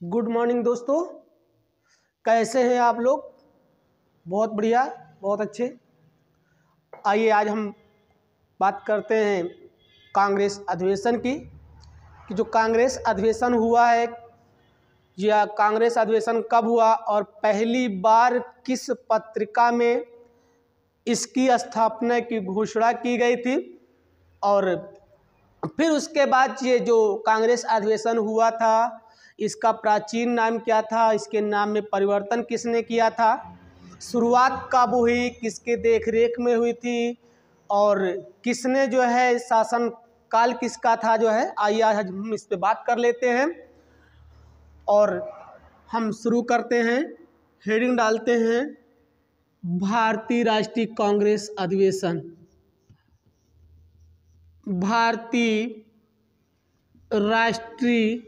Good morning दोस्तों, कैसे हैं आप लोग। बहुत बढ़िया, बहुत अच्छे। आइए आज हम बात करते हैं कांग्रेस अधिवेशन की कि जो कांग्रेस अधिवेशन हुआ है या कांग्रेस अधिवेशन कब हुआ और पहली बार किस पत्रिका में इसकी स्थापना की घोषणा की गई थी, और फिर उसके बाद ये जो कांग्रेस अधिवेशन हुआ था इसका प्राचीन नाम क्या था, इसके नाम में परिवर्तन किसने किया था, शुरुआत कब हुई, किसके देखरेख में हुई थी और किसने जो है शासन काल किसका था जो है। आइए आज हम इस पे बात कर लेते हैं और हम शुरू करते हैं। हेडिंग डालते हैं भारतीय राष्ट्रीय कांग्रेस अधिवेशन। भारतीय राष्ट्रीय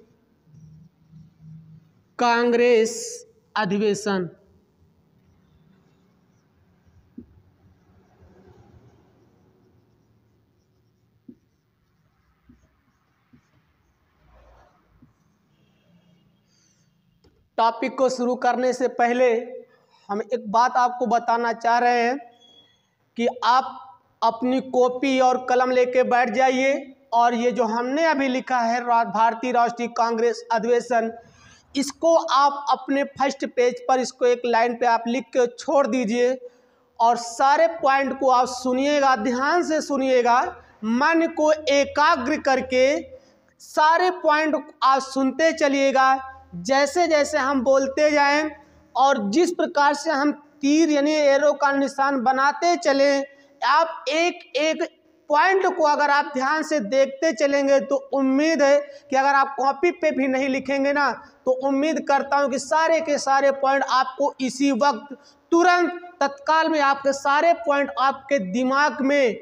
कांग्रेस अधिवेशन। टॉपिक को शुरू करने से पहले हम एक बात आपको बताना चाह रहे हैं कि आप अपनी कॉपी और कलम लेके बैठ जाइए और ये जो हमने अभी लिखा है भारतीय राष्ट्रीय कांग्रेस अधिवेशन, इसको आप अपने फर्स्ट पेज पर इसको एक लाइन पे आप लिख के छोड़ दीजिए और सारे पॉइंट को आप सुनिएगा, ध्यान से सुनिएगा, मन को एकाग्र करके सारे पॉइंट आप सुनते चलिएगा। जैसे जैसे हम बोलते जाएं और जिस प्रकार से हम तीर यानी एरो का निशान बनाते चलें, आप एक एक पॉइंट को अगर आप ध्यान से देखते चलेंगे तो उम्मीद है कि अगर आप कॉपी पे भी नहीं लिखेंगे ना तो उम्मीद करता हूं कि सारे के सारे पॉइंट आपको इसी वक्त तुरंत तत्काल में आपके सारे पॉइंट आपके दिमाग में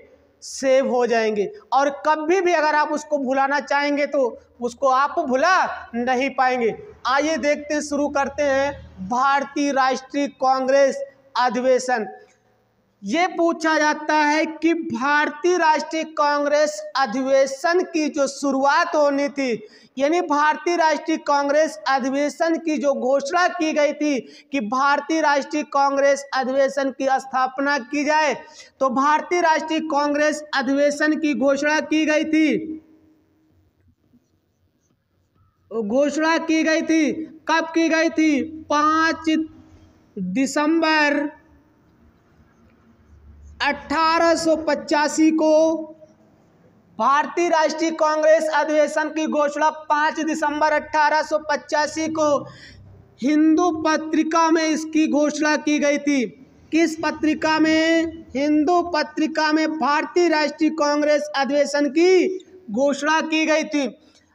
सेव हो जाएंगे और कभी भी अगर आप उसको भुलाना चाहेंगे तो उसको आप भुला नहीं पाएंगे। आइए देखते हैं, शुरू करते हैं भारतीय राष्ट्रीय कांग्रेस अधिवेशन। ये पूछा जाता है कि भारतीय राष्ट्रीय कांग्रेस अधिवेशन की जो शुरुआत होनी थी यानी भारतीय राष्ट्रीय कांग्रेस अधिवेशन की जो घोषणा की गई थी कि भारतीय राष्ट्रीय कांग्रेस अधिवेशन की स्थापना की जाए, तो भारतीय राष्ट्रीय कांग्रेस अधिवेशन की घोषणा की गई थी। घोषणा की गई थी, कब की गई थी? 5 दिसंबर 1885 को भारतीय राष्ट्रीय कांग्रेस अधिवेशन की घोषणा 5 दिसंबर 1885 को हिंदू पत्रिका में इसकी घोषणा की गई थी। किस पत्रिका में? हिंदू पत्रिका में भारतीय राष्ट्रीय कांग्रेस अधिवेशन की घोषणा की गई थी।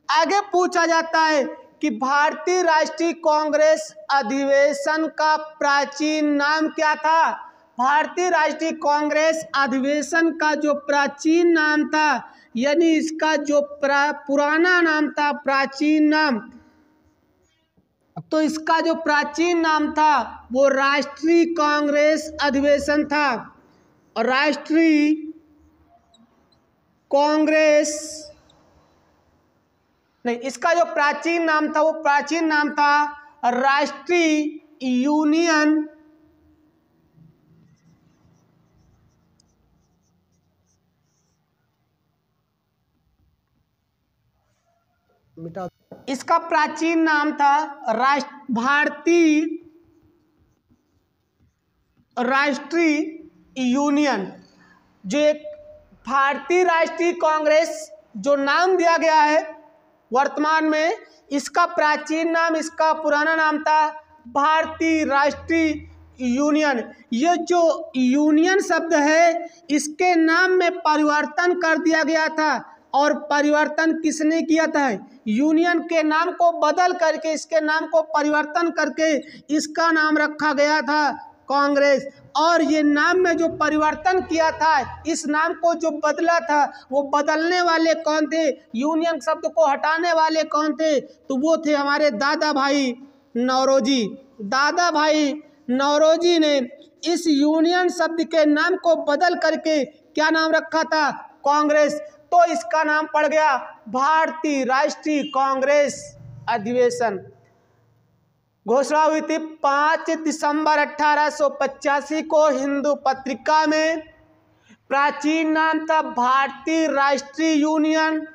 आगे पूछा जाता है कि भारतीय राष्ट्रीय कांग्रेस अधिवेशन का प्राचीन नाम क्या था। भारतीय राष्ट्रीय कांग्रेस अधिवेशन का जो प्राचीन नाम था यानी इसका जो पुराना नाम था, प्राचीन नाम, तो इसका जो प्राचीन नाम था वो राष्ट्रीय कांग्रेस अधिवेशन था। और राष्ट्रीय कांग्रेस नहीं, इसका जो प्राचीन नाम था वो प्राचीन नाम था राष्ट्रीय यूनियन इसका प्राचीन नाम था भारतीय राष्ट्रीय यूनियन। जो एक भारतीय राष्ट्रीय कांग्रेस जो नाम दिया गया है वर्तमान में, इसका प्राचीन नाम, इसका पुराना नाम था भारतीय राष्ट्रीय यूनियन। ये जो यूनियन शब्द है इसके नाम में परिवर्तन कर दिया गया था। और परिवर्तन किसने किया था? यूनियन के नाम को बदल करके, इसके नाम को परिवर्तन करके इसका नाम रखा गया था कांग्रेस। और ये नाम में जो परिवर्तन किया था, इस नाम को जो बदला था, वो बदलने वाले कौन थे? यूनियन शब्द को हटाने वाले कौन थे? तो वो थे हमारे दादा भाई नौरोजी। दादा भाई नौरोजी ने इस यूनियन शब्द के नाम को बदल करके क्या नाम रखा था? कांग्रेस। तो इसका नाम पड़ गया भारतीय राष्ट्रीय कांग्रेस अधिवेशन। घोषणा हुई थी 5 दिसंबर 1885 को हिंदू पत्रिका में। प्राचीन नाम था भारतीय राष्ट्रीय यूनियन,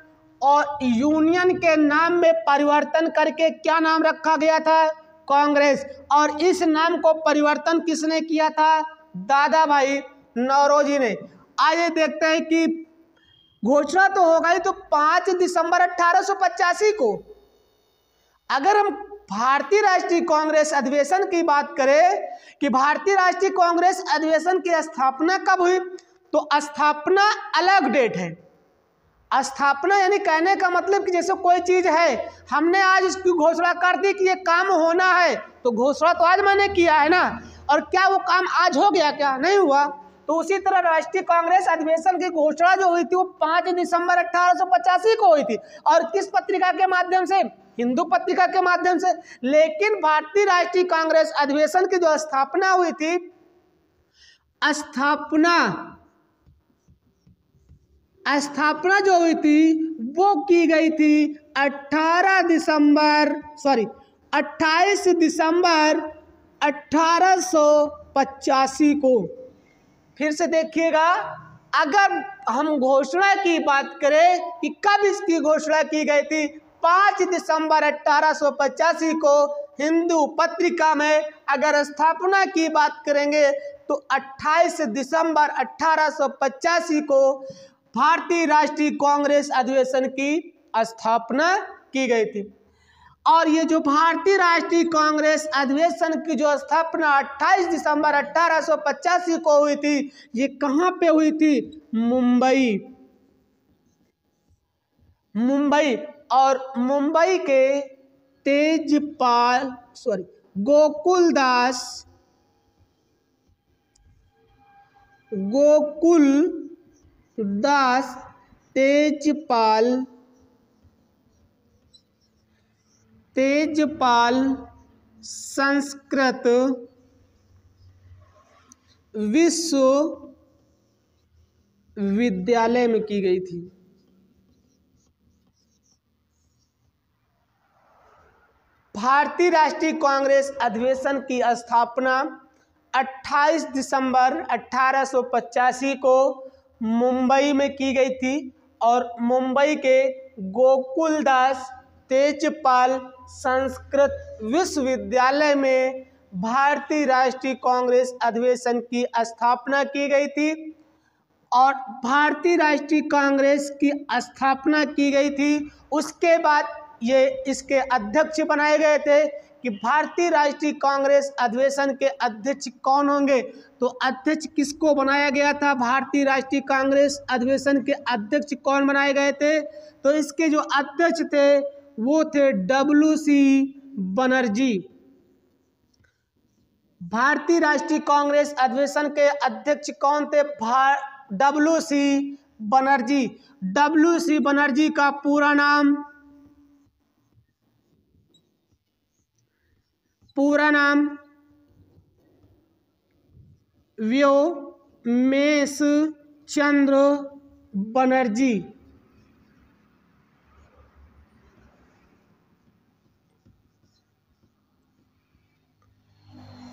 और यूनियन के नाम में परिवर्तन करके क्या नाम रखा गया था? कांग्रेस। और इस नाम को परिवर्तन किसने किया था? दादा भाई नौरोजी ने। आइए देखते हैं कि घोषणा तो हो गई तो 5 दिसंबर 1885 को। अगर हम भारतीय राष्ट्रीय कांग्रेस अधिवेशन की बात करें कि भारतीय राष्ट्रीय कांग्रेस अधिवेशन की स्थापना कब हुई, तो स्थापना अलग डेट है। स्थापना यानी कहने का मतलब कि जैसे कोई चीज है, हमने आज इसकी घोषणा कर दी कि ये काम होना है, तो घोषणा तो आज मैंने किया है ना, और क्या वो काम आज हो गया? क्या नहीं हुआ? तो उसी तरह राष्ट्रीय कांग्रेस अधिवेशन की घोषणा जो हुई थी वो 5 दिसंबर 1885 को हुई थी। और किस पत्रिका के माध्यम से? हिंदू पत्रिका के माध्यम से। लेकिन भारतीय राष्ट्रीय कांग्रेस अधिवेशन की जो स्थापना हुई थी, स्थापना जो हुई थी वो की गई थी 28 दिसंबर 1885 को। फिर से देखिएगा, अगर हम घोषणा की बात करें कि कब इसकी घोषणा की गई थी, 5 दिसंबर 1885 को हिंदू पत्रिका में। अगर स्थापना की बात करेंगे तो 28 दिसंबर 1885 को भारतीय राष्ट्रीय कांग्रेस अधिवेशन की स्थापना की गई थी। और ये जो भारतीय राष्ट्रीय कांग्रेस अधिवेशन की जो स्थापना 28 दिसंबर 1885 को हुई थी, ये कहाँ पे हुई थी? मुंबई। और मुंबई के गोकुलदास तेजपाल संस्कृत विश्वविद्यालय में की गई थी। भारतीय राष्ट्रीय कांग्रेस अधिवेशन की स्थापना 28 दिसंबर 1885 को मुंबई में की गई थी। और मुंबई के गोकुलदास तेजपाल संस्कृत विश्वविद्यालय में भारतीय राष्ट्रीय कांग्रेस अधिवेशन की स्थापना की गई थी। और भारतीय राष्ट्रीय कांग्रेस की स्थापना की गई थी, उसके बाद ये इसके अध्यक्ष बनाए गए थे कि भारतीय राष्ट्रीय कांग्रेस अधिवेशन के अध्यक्ष कौन होंगे। तो अध्यक्ष किसको बनाया गया था? भारतीय राष्ट्रीय कांग्रेस अधिवेशन के अध्यक्ष कौन बनाए गए थे? तो इसके जो अध्यक्ष थे वो थे WC बनर्जी। भारतीय राष्ट्रीय कांग्रेस अधिवेशन के अध्यक्ष कौन थे? WC बनर्जी। WC बनर्जी का पूरा नाम व्योमेश चंद्र बनर्जी।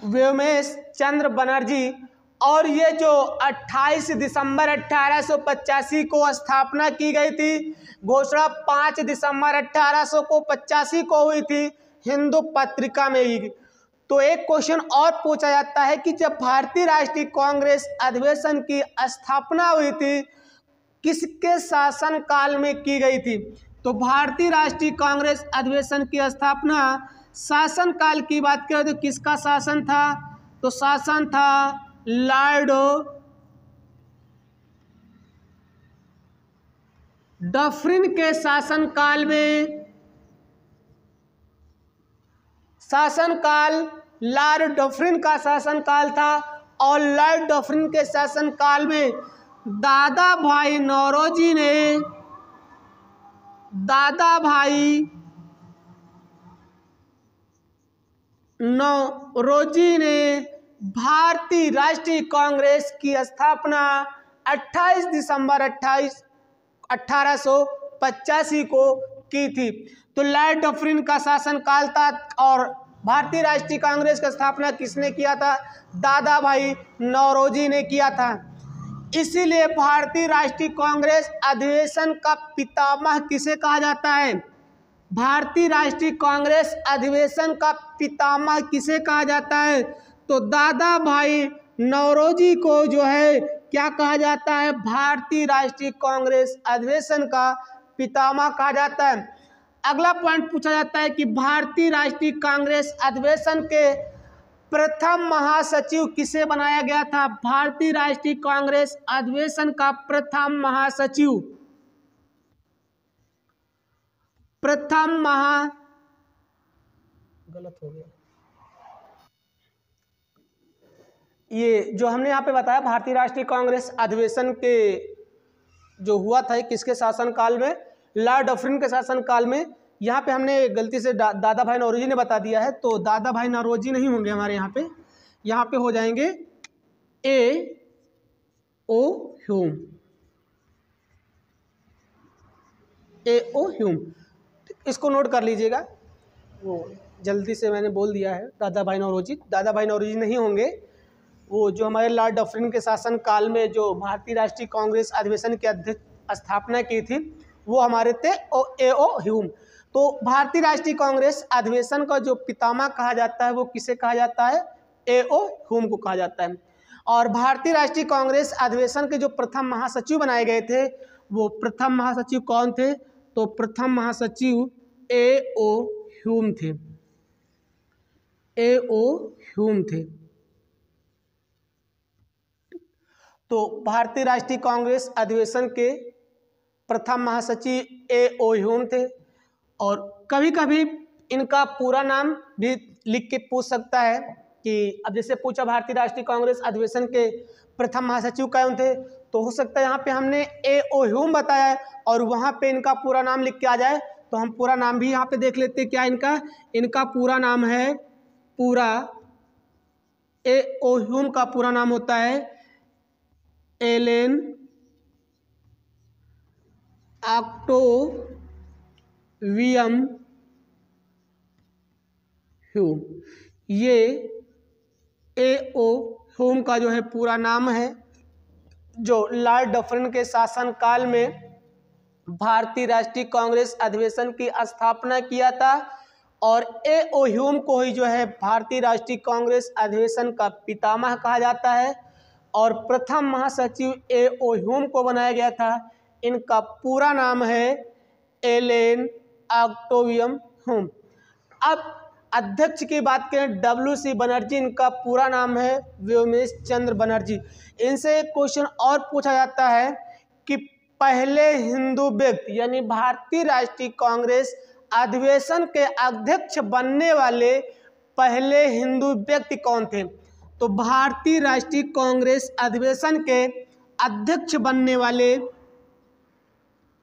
व्योमेश चंद्र बनर्जी। और ये जो 28 दिसंबर 1885 को स्थापना की गई थी, घोषणा 5 दिसंबर 1885 को हुई थी हिंदू पत्रिका में ही। तो एक क्वेश्चन और पूछा जाता है कि जब भारतीय राष्ट्रीय कांग्रेस अधिवेशन की स्थापना हुई थी, किसके शासन काल में की गई थी? तो भारतीय राष्ट्रीय कांग्रेस अधिवेशन की स्थापना शासन काल की बात करें तो किसका शासन था? तो शासन था लॉर्ड डफरिन के शासनकाल में। लॉर्ड डफरिन का शासनकाल था। और लॉर्ड डफरिन के शासनकाल में दादा भाई नौरोजी ने भारतीय राष्ट्रीय कांग्रेस की स्थापना 28 दिसंबर 1885 को की थी। तो लॉर्ड डफरिन का शासनकाल था और भारतीय राष्ट्रीय कांग्रेस की स्थापना किसने किया था? दादा भाई नौरोजी ने किया था। इसीलिए भारतीय राष्ट्रीय कांग्रेस अधिवेशन का पितामह किसे कहा जाता है? भारतीय राष्ट्रीय कांग्रेस अधिवेशन का पितामह किसे कहा जाता है? तो दादा भाई नौरोजी को जो है क्या कहा जाता है? भारतीय राष्ट्रीय कांग्रेस अधिवेशन का पितामह कहा जाता है। अगला पॉइंट पूछा जाता है कि भारतीय राष्ट्रीय कांग्रेस अधिवेशन के प्रथम महासचिव किसे बनाया गया था? भारतीय राष्ट्रीय कांग्रेस अधिवेशन का प्रथम महासचिव, गलत हो गया, ये जो हमने यहाँ पे बताया भारतीय राष्ट्रीय कांग्रेस अधिवेशन के जो हुआ था किसके शासनकाल में? लॉर्ड डफरिन के शासनकाल में। यहाँ पे हमने गलती से दादा भाई नौरोजी ने बता दिया है, तो दादा भाई नौरोजी नहीं होंगे हमारे यहाँ पे हो जाएंगे ए ओ ह्यूम। इसको नोट कर लीजिएगा, वो जल्दी से मैंने बोल दिया है। दादा भाई नौरोजी नहीं होंगे। वो जो हमारे लॉर्ड डफरिन के शासन काल में जो भारतीय राष्ट्रीय कांग्रेस अधिवेशन की स्थापना की थी वो हमारे थे ए.ओ. ह्यूम। तो भारतीय राष्ट्रीय कांग्रेस अधिवेशन का जो पितामह कहा जाता है वो किसे कहा जाता है? ए.ओ. ह्यूम को कहा जाता है। और भारतीय राष्ट्रीय कांग्रेस अधिवेशन के जो प्रथम महासचिव बनाए गए थे वो प्रथम महासचिव कौन थे? तो प्रथम महासचिव ए.ओ. ह्यूम थे। ए.ओ. ह्यूम थे। तो भारतीय राष्ट्रीय कांग्रेस अधिवेशन के प्रथम महासचिव ए.ओ. ह्यूम थे। और कभी कभी इनका पूरा नाम भी लिख के पूछ सकता है कि अब जैसे पूछा भारतीय राष्ट्रीय कांग्रेस अधिवेशन के प्रथम महासचिव कौन थे, तो हो सकता है यहाँ पे हमने ए.ओ. ह्यूम बताया है और वहाँ पे इनका पूरा नाम लिख के आ जाए, तो हम पूरा नाम भी यहाँ पे देख लेते हैं। क्या इनका पूरा नाम है? ए.ओ. ह्यूम का पूरा नाम होता है एलेन ऑक्टेवियम ह्यूम। ये ए.ओ. ह्यूम का जो है पूरा नाम है, जो लॉर्ड डफरिन के शासनकाल में भारतीय राष्ट्रीय कांग्रेस अधिवेशन की स्थापना किया था। और ए.ओ. ह्यूम को ही जो है भारतीय राष्ट्रीय कांग्रेस अधिवेशन का पितामह कहा जाता है। और प्रथम महासचिव ए.ओ. ह्यूम को बनाया गया था। इनका पूरा नाम है एलेन ऑक्टेवियम ह्यूम। अब अध्यक्ष की बात करें, डब्ल्यू.सी. बनर्जी इनका पूरा नाम है व्योमेश चंद्र बनर्जी। इनसे एक क्वेश्चन और पूछा जाता है कि पहले हिंदू व्यक्ति यानी भारतीय राष्ट्रीय कांग्रेस अधिवेशन के अध्यक्ष बनने वाले पहले हिंदू व्यक्ति कौन थे? तो भारतीय राष्ट्रीय कांग्रेस अधिवेशन के अध्यक्ष बनने वाले पहले हिंदू व्यक्ति कौन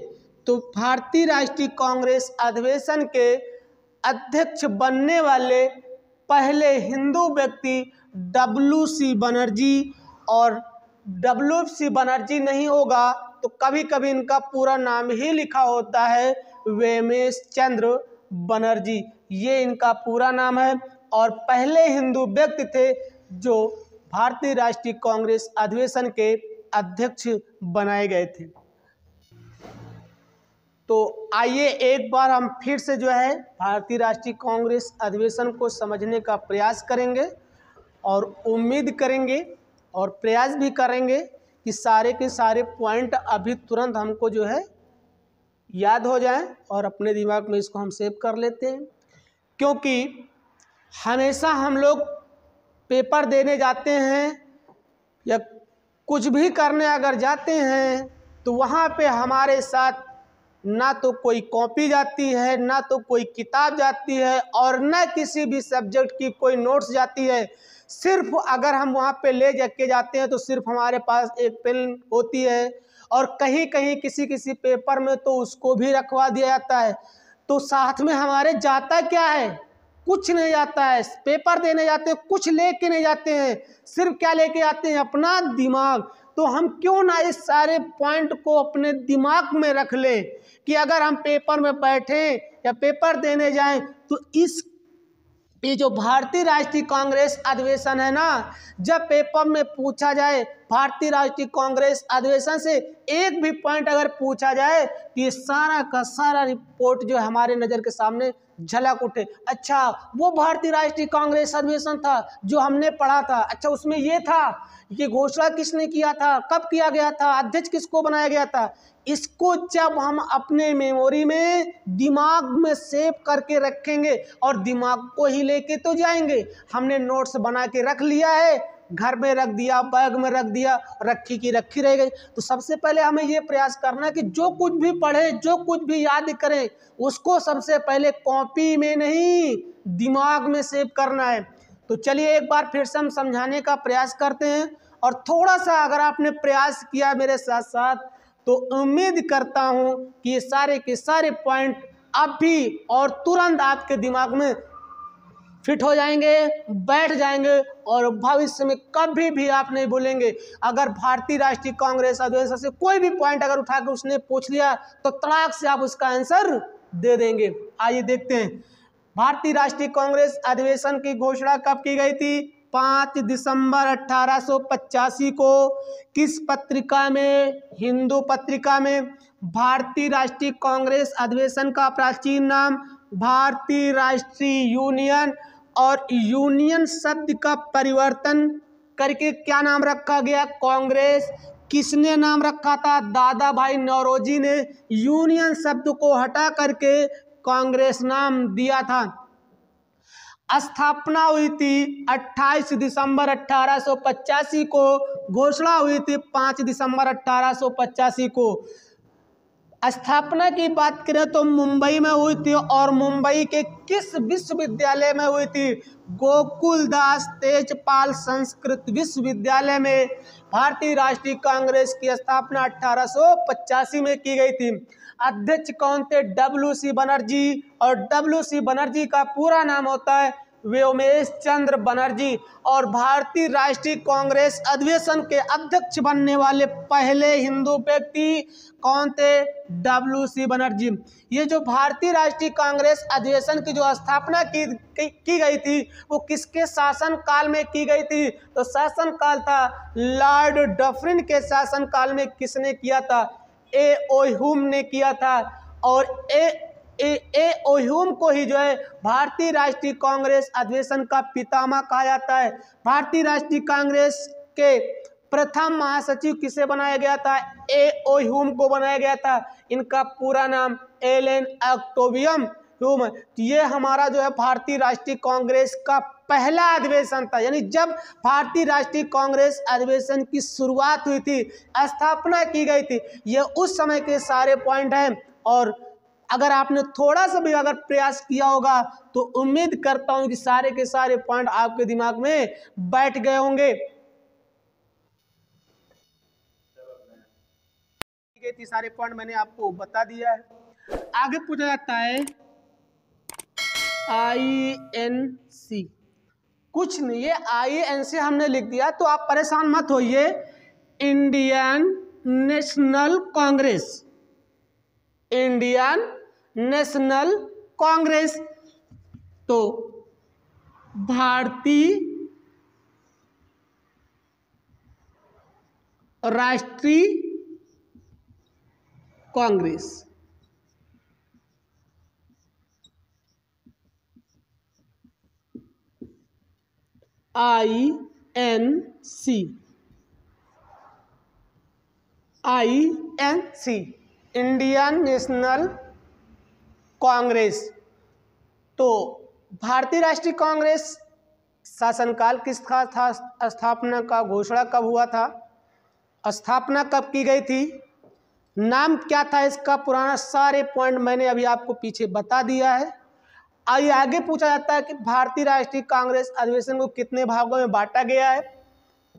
थे? तो भारतीय राष्ट्रीय कांग्रेस अधिवेशन के अध्यक्ष बनने वाले पहले हिंदू व्यक्ति डब्ल्यू.सी. बनर्जी। और डब्ल्यू.सी. बनर्जी नहीं होगा तो कभी कभी इनका पूरा नाम ही लिखा होता है व्योमेश चंद्र बनर्जी। ये इनका पूरा नाम है और पहले हिंदू व्यक्ति थे जो भारतीय राष्ट्रीय कांग्रेस अधिवेशन के अध्यक्ष बनाए गए थे। तो आइए एक बार हम फिर से जो है भारतीय राष्ट्रीय कांग्रेस अधिवेशन को समझने का प्रयास करेंगे और उम्मीद करेंगे और प्रयास भी करेंगे कि सारे के सारे पॉइंट अभी तुरंत हमको जो है याद हो जाएं और अपने दिमाग में इसको हम सेव कर लेते हैं। क्योंकि हमेशा हम लोग पेपर देने जाते हैं या कुछ भी करने अगर जाते हैं तो वहाँ पे हमारे साथ ना तो कोई कॉपी जाती है, ना तो कोई किताब जाती है और न किसी भी सब्जेक्ट की कोई नोट्स जाती है। सिर्फ अगर हम वहाँ पे ले जाके जाते हैं तो सिर्फ हमारे पास एक पेन होती है और कहीं कहीं किसी पेपर में तो उसको भी रखवा दिया जाता है। तो साथ में हमारे जाता क्या है? कुछ नहीं जाता है। पेपर देने जाते हैं, कुछ लेके नहीं जाते हैं, सिर्फ क्या लेके आते हैं? अपना दिमाग। तो हम क्यों ना इस सारे पॉइंट को अपने दिमाग में रख लें कि अगर हम पेपर में बैठे या पेपर देने जाएं तो ये जो भारतीय राष्ट्रीय कांग्रेस अधिवेशन है ना, जब पेपर में पूछा जाए भारतीय राष्ट्रीय कांग्रेस अधिवेशन से एक भी पॉइंट अगर पूछा जाए तो ये सारा का सारा रिपोर्ट जो है हमारे नज़र के सामने झलक उठे। अच्छा, वो भारतीय राष्ट्रीय कांग्रेस अधिवेशन था जो हमने पढ़ा था, अच्छा उसमें ये था, ये घोषणा किसने किया था, कब किया गया था, अध्यक्ष किसको बनाया गया था। इसको जब हम अपने मेमोरी में दिमाग में सेव करके रखेंगे और दिमाग को ही लेके तो जाएंगे। हमने नोट्स बना के रख लिया है, घर में रख दिया, बैग में रख दिया, रखी की रखी रह गई। तो सबसे पहले हमें ये प्रयास करना है कि जो कुछ भी पढ़े, जो कुछ भी याद करें, उसको सबसे पहले कॉपी में नहीं दिमाग में सेव करना है। तो चलिए एक बार फिर से हम समझाने का प्रयास करते हैं, और थोड़ा सा अगर आपने प्रयास किया मेरे साथ साथ तो उम्मीद करता हूं कि ये सारे के सारे पॉइंट अभी और तुरंत आपके दिमाग में फिट हो जाएंगे, बैठ जाएंगे, और भविष्य में कभी भी आप नहीं भूलेंगे। अगर भारतीय राष्ट्रीय कांग्रेस अधिवेशन से कोई भी पॉइंट अगर उठा के उसने पूछ लिया तो तड़ाक से आप उसका आंसर दे देंगे। आइए देखते हैं भारतीय राष्ट्रीय कांग्रेस अधिवेशन की घोषणा कब की गई थी? 5 दिसंबर 1885 को। किस पत्रिका में? हिंदू पत्रिका में। भारतीय राष्ट्रीय कांग्रेस अधिवेशन का प्राचीन नाम भारतीय राष्ट्रीय यूनियन, और यूनियन शब्द का परिवर्तन करके क्या नाम रखा गया? कांग्रेस। किसने नाम रखा था? दादा भाई नौरोजी ने यूनियन शब्द को हटा करके कांग्रेस नाम दिया था। स्थापना हुई थी 28 दिसंबर 1885 को, घोषणा हुई थी 5 दिसंबर 1885 को। स्थापना की बात करें तो मुंबई में हुई थी, और मुंबई के किस विश्वविद्यालय में हुई थी? गोकुलदास तेजपाल संस्कृत विश्वविद्यालय में भारतीय राष्ट्रीय कांग्रेस की स्थापना 1885 में की गई थी। अध्यक्ष कौन थे? WC बनर्जी, और WC बनर्जी का पूरा नाम होता है व्योमेश चंद्र बनर्जी। और भारतीय राष्ट्रीय कांग्रेस अधिवेशन के अध्यक्ष बनने वाले पहले हिंदू व्यक्ति कौन थे? WC बनर्जी। ये जो भारतीय राष्ट्रीय कांग्रेस अधिवेशन की जो स्थापना की गई थी वो किसके शासन काल में की गई थी? तो शासन काल था लॉर्ड डफरिन के शासन काल में। किसने किया था? ए ओह्यूम ने किया था, और ए ओह्यूम को ही जो है भारतीय राष्ट्रीय कांग्रेस अधिवेशन का पितामह कहा जाता है। भारतीय राष्ट्रीय कांग्रेस के प्रथम महासचिव किसे बनाया गया था? ए ओह्यूम को बनाया गया था। इनका पूरा नाम एलन ऑक्टेवियम ह्यूम। ये हमारा जो है भारतीय राष्ट्रीय कांग्रेस का पहला अधिवेशन था, यानी जब भारतीय राष्ट्रीय कांग्रेस अधिवेशन की शुरुआत हुई थी, स्थापना की गई थी, ये उस समय के सारे पॉइंट हैं। और अगर आपने थोड़ा सा भी अगर प्रयास किया होगा तो उम्मीद करता हूं कि सारे के सारे पॉइंट आपके दिमाग में बैठ गए होंगे। सारे पॉइंट मैंने आपको बता दिया है। आगे पूछा जाता है INC। कुछ नहीं, ये INC हमने लिख दिया तो आप परेशान मत होइए। Indian national Congress, Indian national Congress. तो भारतीय राष्ट्रीय Congress. INC Indian national Congress. तो भारतीय राष्ट्रीय कांग्रेस शासनकाल किसका था? स्थापना का घोषणा कब हुआ था? स्थापना कब की गई थी? नाम क्या था इसका? पुराना सारे पॉइंट मैंने अभी आपको पीछे बता दिया है। आइए आगे पूछा जाता है कि भारतीय राष्ट्रीय कांग्रेस अधिवेशन को कितने भागों में बांटा गया है?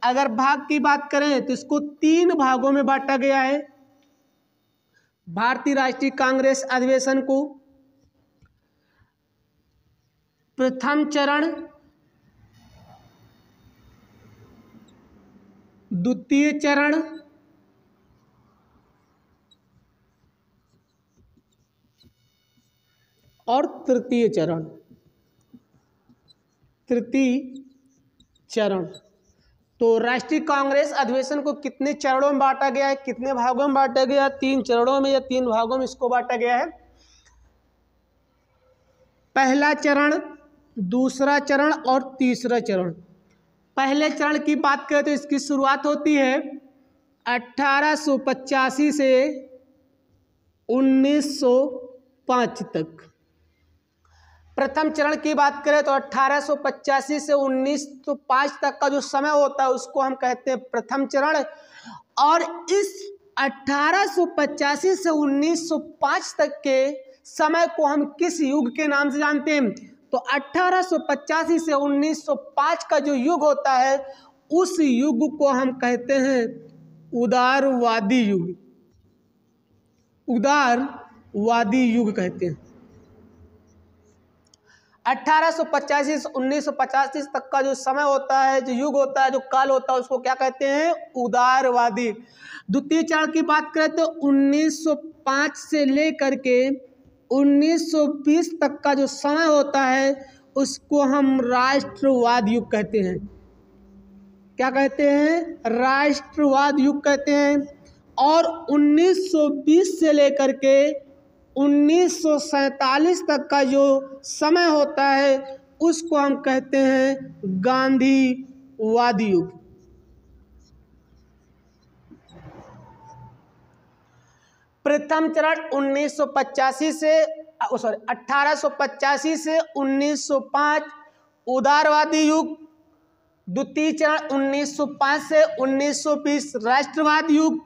अगर भाग की बात करें तो इसको 3 भागों में बांटा गया है। भारतीय राष्ट्रीय कांग्रेस अधिवेशन को प्रथम चरण, द्वितीय चरण और तृतीय चरण। तो राष्ट्रीय कांग्रेस अधिवेशन को कितने चरणों में बांटा गया है, कितने भागों में बांटा गया है? 3 चरणों में या 3 भागों में इसको बांटा गया है। पहला चरण, दूसरा चरण और तीसरा चरण। पहले चरण की बात करें तो इसकी शुरुआत होती है 1885 से 1905 तक। प्रथम चरण की बात करें तो 1885 से 1905 तक का जो समय होता है उसको हम कहते हैं प्रथम चरण। और इस 1885 से 1905 तक के समय को हम किस युग के नाम से जानते हैं? तो 1885 से 1905 का जो युग होता है उस युग को हम कहते हैं उदारवादी युग। उदारवादी युग कहते हैं। 1885 से 1985 तक का जो समय होता है, जो युग होता है, जो काल होता है, उसको क्या कहते हैं? उदारवादी। द्वितीय चरण की बात करें तो 1905 से लेकर के 1920 तक का जो समय होता है उसको हम राष्ट्रवाद युग कहते हैं। क्या कहते हैं? राष्ट्रवाद युग कहते हैं। और 1920 से लेकर के 1947 तक का जो समय होता है उसको हम कहते हैं गांधीवादी युग। प्रथम चरण 1885 से 1905 उदारवादी युग। द्वितीय चरण 1905 से 1920 राष्ट्रवादी युग।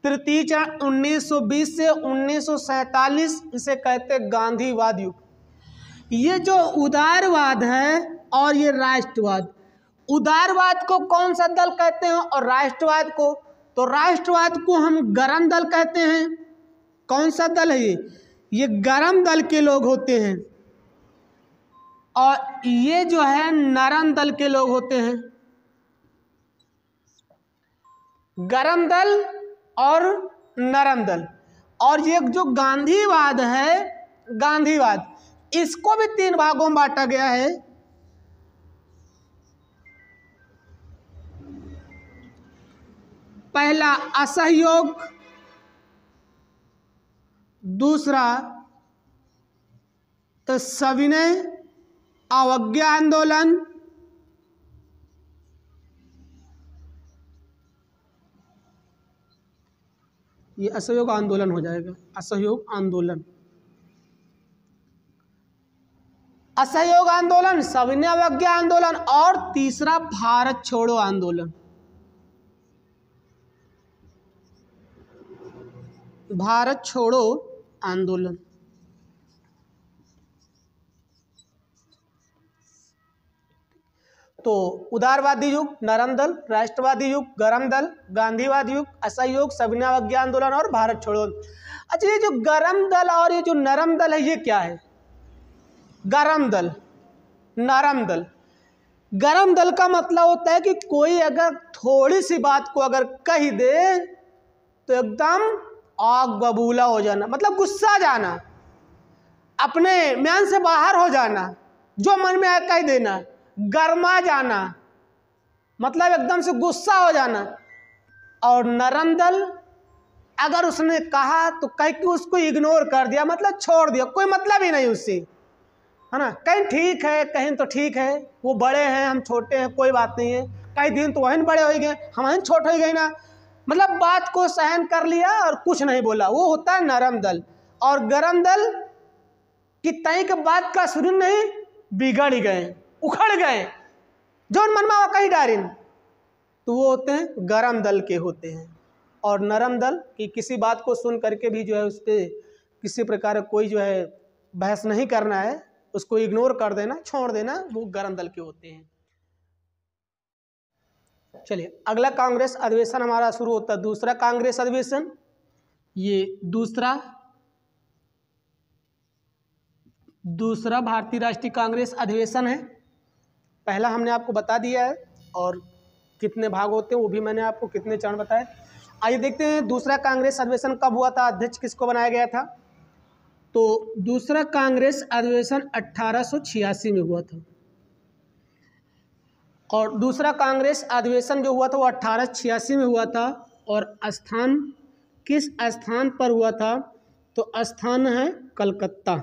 तृतीय चरण 1920 से 1947 इसे कहते हैं गांधीवाद युग। ये जो उदारवाद है और ये राष्ट्रवाद, उदारवाद को कौन सा दल कहते हैं और राष्ट्रवाद को? तो राष्ट्रवाद को हम गरम दल कहते हैं। कौन सा दल है ये गरम दल के लोग होते हैं। और ये जो है नरम दल के लोग होते हैं। गरम दल और नरम दल। और ये जो गांधीवाद है, गांधीवाद, इसको भी 3 भागों में बांटा गया है। पहला असहयोग, दूसरा तो सविनय अवज्ञा आंदोलन, ये असहयोग आंदोलन हो जाएगा। असहयोग आंदोलन, असहयोग आंदोलन, सविनय अवज्ञा आंदोलन और तीसरा भारत छोड़ो आंदोलन। भारत छोड़ो आंदोलन। तो उदारवादी युग, नरम दल, राष्ट्रवादी युग, गरम दल, गांधीवादी युग, असहयोग, सविनय अवज्ञा आंदोलन और भारत छोड़ो। अच्छा, ये जो गरम दल और ये जो नरम दल है ये क्या है? गरम दल, नरम दल। गरम दल का मतलब होता है कि कोई अगर थोड़ी सी बात को अगर कह दे तो एकदम आग बबूला हो जाना, मतलब गुस्सा जाना, अपने म्यान से बाहर हो जाना, जो मन में आया कह देना, गरमा जाना, मतलब एकदम से गुस्सा हो जाना। और नरम दल अगर उसने कहा तो कह के उसको इग्नोर कर दिया, मतलब छोड़ दिया, कोई मतलब ही नहीं उससे, है ना। कहीं ठीक है, कहीं तो ठीक है, वो बड़े हैं हम छोटे हैं, कोई बात नहीं है, कई दिन तो वहीं बड़े हो गए, हम छोटे हो गए ना, मतलब बात को सहन कर लिया और कुछ नहीं बोला, वो होता है नरम दल। और गरम दल कि तय के बात का सुन नहीं, बिगड़ गए, उखड़ गए, जो मन में कहीं डारिन, तो वो होते हैं गरम दल के होते हैं। और नरम दल कि किसी बात को सुन करके भी जो है उस पर किसी प्रकार कोई जो है बहस नहीं करना है, उसको इग्नोर कर देना, छोड़ देना, वो गरम दल के होते हैं। चलिए अगला कांग्रेस अधिवेशन हमारा शुरू होता है, दूसरा कांग्रेस अधिवेशन। ये दूसरा दूसरा भारतीय राष्ट्रीय कांग्रेस अधिवेशन है। पहला हमने आपको बता दिया है और कितने भाग होते हैं वो भी मैंने आपको कितने चरण बताए। आइए देखते हैं दूसरा कांग्रेस अधिवेशन कब हुआ था, अध्यक्ष किसको बनाया गया था। तो दूसरा कांग्रेस अधिवेशन 1886 में हुआ था और दूसरा कांग्रेस अधिवेशन जो हुआ था वो 1886 में हुआ था। और स्थान किस स्थान पर हुआ था, तो स्थान है कलकत्ता।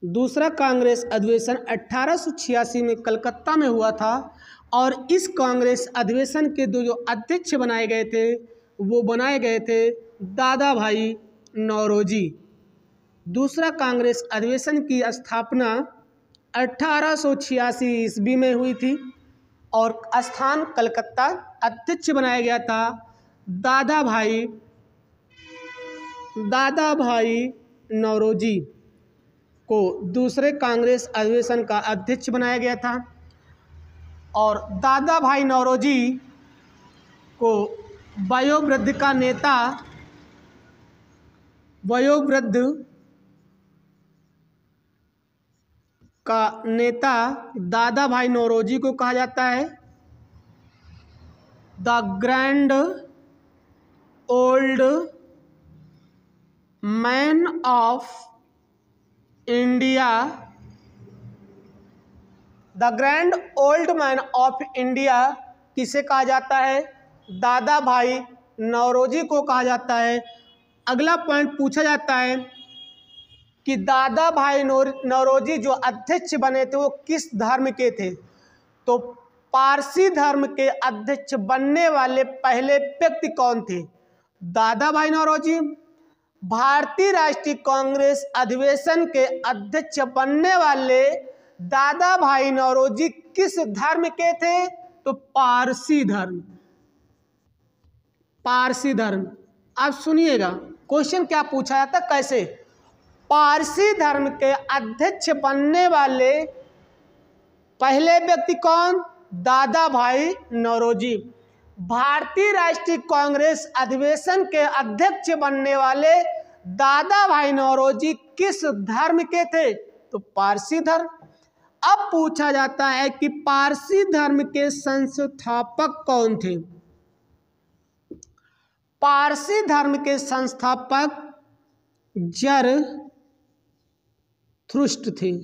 दूसरा कांग्रेस अधिवेशन 1886 में कलकत्ता में हुआ था और इस कांग्रेस अधिवेशन के जो अध्यक्ष बनाए गए थे वो बनाए गए थे दादा भाई नौरोजी। दूसरा कांग्रेस अधिवेशन की स्थापना 1886 ईस्वी में हुई थी और स्थान कलकत्ता। अध्यक्ष बनाया गया था दादा भाई नौरोजी को दूसरे कांग्रेस अधिवेशन का अध्यक्ष बनाया गया था। और दादा भाई नौरोजी को वयोवृद्ध का नेता दादा भाई नौरोजी को कहा जाता है the grand old man of India. The grand old man of India किसे कहा जाता है, दादा भाई नौरोजी को कहा जाता है। अगला पॉइंट पूछा जाता है कि दादा भाई नौरोजी जो अध्यक्ष बने थे वो किस धर्म के थे, तो पारसी धर्म के अध्यक्ष बनने वाले पहले व्यक्ति कौन थे। दादा भाई नौरोजी भारतीय राष्ट्रीय कांग्रेस अधिवेशन के अध्यक्ष बनने वाले दादा भाई नौरोजी किस धर्म के थे, तो पारसी धर्म। आप सुनिएगा क्वेश्चन क्या पूछा जाता, कैसे पारसी धर्म के अध्यक्ष बनने वाले पहले व्यक्ति कौन, दादा भाई नौरोजी। भारतीय राष्ट्रीय कांग्रेस अधिवेशन के अध्यक्ष बनने वाले दादा भाई नौरोजी किस धर्म के थे, तो पारसी धर्म। अब पूछा जाता है कि पारसी धर्म के संस्थापक कौन थे। पारसी धर्म के संस्थापक जरथुष्ट्र थे।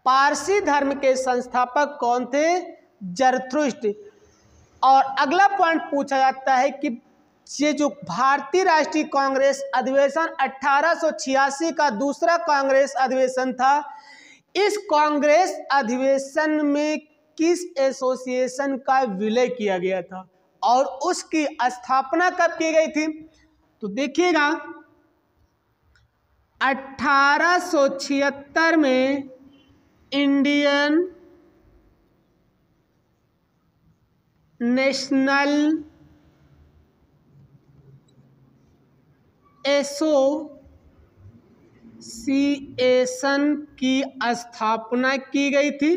पारसी धर्म के संस्थापक कौन थे, जरथुष्ट्र। और अगला पॉइंट पूछा जाता है कि ये जो भारतीय राष्ट्रीय कांग्रेस अधिवेशन 1886 का दूसरा कांग्रेस अधिवेशन था, इस कांग्रेस अधिवेशन में किस एसोसिएशन का विलय किया गया था और उसकी स्थापना कब की गई थी, तो देखिएगा 1876 में इंडियन नेशनल एसोसिएशन की स्थापना की गई थी।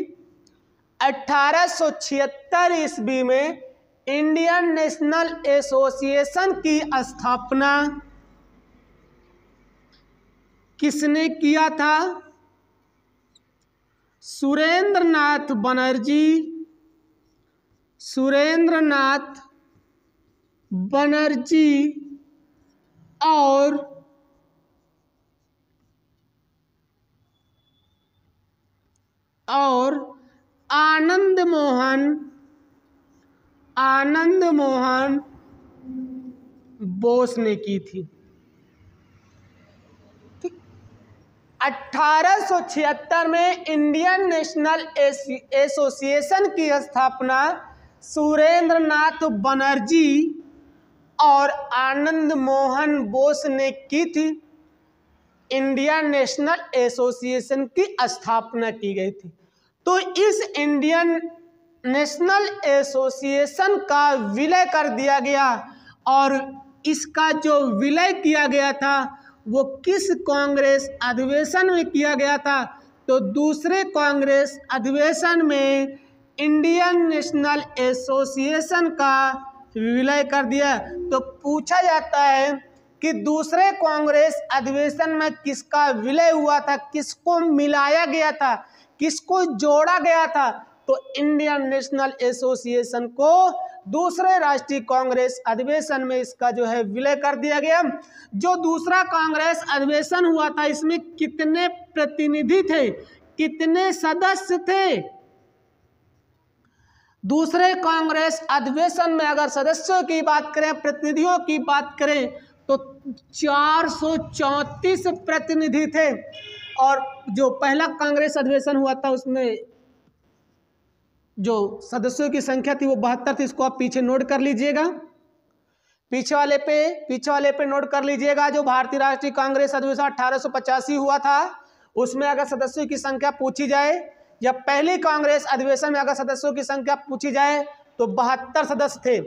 1876 ईस्वी में इंडियन नेशनल एसोसिएशन की स्थापना किसने किया था, सुरेंद्रनाथ बनर्जी और आनंद मोहन बोस ने की थी। 1876 में इंडियन नेशनल एसोसिएशन की स्थापना सुरेंद्रनाथ बनर्जी और आनंद मोहन बोस ने की थी। इंडियन नेशनल एसोसिएशन की स्थापना की गई थी। तो इस इंडियन नेशनल एसोसिएशन का विलय कर दिया गया और इसका जो विलय किया गया था वो किस कांग्रेस अधिवेशन में किया गया था, तो दूसरे कांग्रेस अधिवेशन में इंडियन नेशनल एसोसिएशन का विलय कर दिया। तो पूछा जाता है कि दूसरे कांग्रेस अधिवेशन में किसका विलय हुआ था, किसको मिलाया गया था, किसको जोड़ा गया था, तो इंडियन नेशनल एसोसिएशन को दूसरे राष्ट्रीय कांग्रेस अधिवेशन में इसका जो है विलय कर दिया गया। जो दूसरा कांग्रेस अधिवेशन हुआ था इसमें कितने प्रतिनिधि थे, कितने सदस्य थे? दूसरे कांग्रेस अधिवेशन में अगर सदस्यों की बात करें, प्रतिनिधियों की बात करें तो 434 प्रतिनिधि थे। और जो पहला कांग्रेस अधिवेशन हुआ था उसमें जो सदस्यों की संख्या थी वो 72 थी। इसको आप पीछे नोट कर लीजिएगा, पीछे वाले पे नोट कर लीजिएगा। जो भारतीय राष्ट्रीय कांग्रेस अधिवेशन 1885 हुआ था उसमें अगर सदस्यों की संख्या पूछी जाए, या पहले कांग्रेस अधिवेशन में अगर सदस्यों की संख्या पूछी जाए तो 72 सदस्य थे।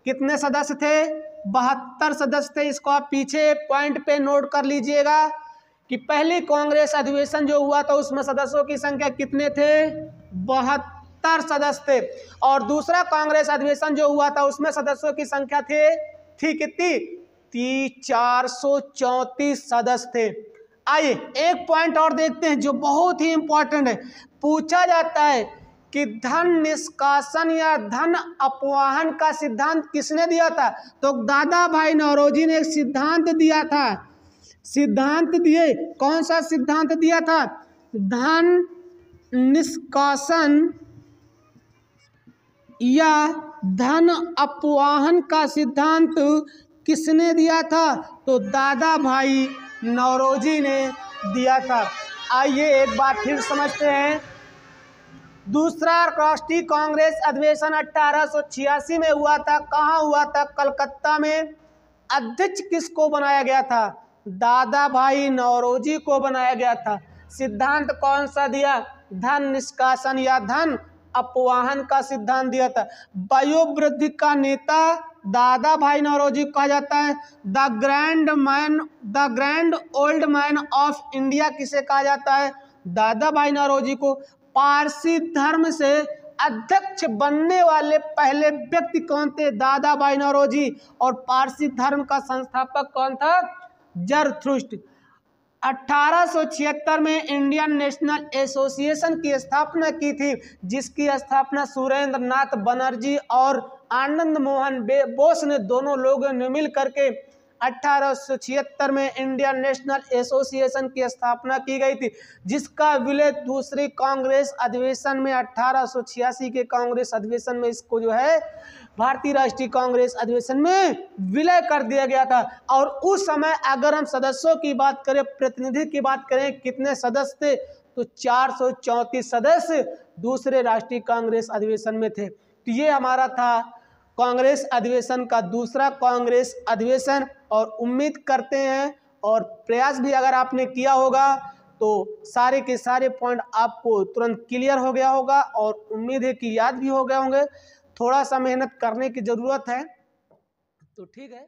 कितने सदस्य थे? 72 सदस्य थे। इसको आप पीछे पॉइंट पे नोट कर लीजिएगा कि पहले कांग्रेस अधिवेशन जो हुआ था उसमें सदस्यों की संख्या कितने थे? 72 सदस्य थे। और दूसरा कांग्रेस अधिवेशन जो हुआ था उसमें सदस्यों की संख्या थी कितनी? 434 सदस्य थे। आइए एक पॉइंट और देखते हैं जो बहुत ही इंपॉर्टेंट है। पूछा जाता है कि धन निष्कासन या धन अपवाहन का सिद्धांत किसने दिया था? तो दादा भाई नौरोजी ने एक सिद्धांत दिया था। सिद्धांत दिए, कौन सा सिद्धांत दिया था? धन निष्कासन या धन अपवाहन का सिद्धांत किसने दिया था? तो दादा भाई नौरोजी ने दिया था। आइए एक बार फिर समझते हैं। दूसरा राष्ट्रीय कांग्रेस अधिवेशन 1886 में हुआ था। कहाँ हुआ था? कलकत्ता में। अध्यक्ष किसको बनाया गया था? दादा भाई नौरोजी को बनाया गया था। सिद्धांत कौन सा दिया? धन निष्कासन या धन अपवाहन का सिद्धांत दिया था। वयोवृद्धि का नेता दादा भाई नौरोजी कहा जाता है। The grand old man of India किसे कहा जाता है? दादा भाई नौरोजी को। पारसी धर्म से अध्यक्ष बनने वाले पहले व्यक्ति कौन थे? दादा भाई नौरोजी। और पारसी धर्म का संस्थापक कौन था? जरथुस्ट्र। 1876 में इंडियन नेशनल एसोसिएशन की स्थापना की थी, जिसकी स्थापना सुरेंद्र नाथ बनर्जी और आनंद मोहन बोस ने दोनों लोगों ने मिल करके 1876 में इंडियन नेशनल एसोसिएशन की स्थापना की गई थी, जिसका विलय दूसरी कांग्रेस अधिवेशन में 1886 के कांग्रेस अधिवेशन में इसको जो है भारतीय राष्ट्रीय कांग्रेस अधिवेशन में विलय कर दिया गया था। और उस समय अगर हम सदस्यों की बात करें, प्रतिनिधि की बात करें, कितने सदस्य थे? तो 434 सदस्य दूसरे राष्ट्रीय कांग्रेस अधिवेशन में थे। तो ये हमारा था कांग्रेस अधिवेशन का दूसरा कांग्रेस अधिवेशन। और उम्मीद करते हैं और प्रयास भी अगर आपने किया होगा तो सारे के सारे पॉइंट आपको तुरंत क्लियर हो गया होगा, और उम्मीद है कि याद भी हो गए होंगे। थोड़ा सा मेहनत करने की ज़रूरत है, तो ठीक है।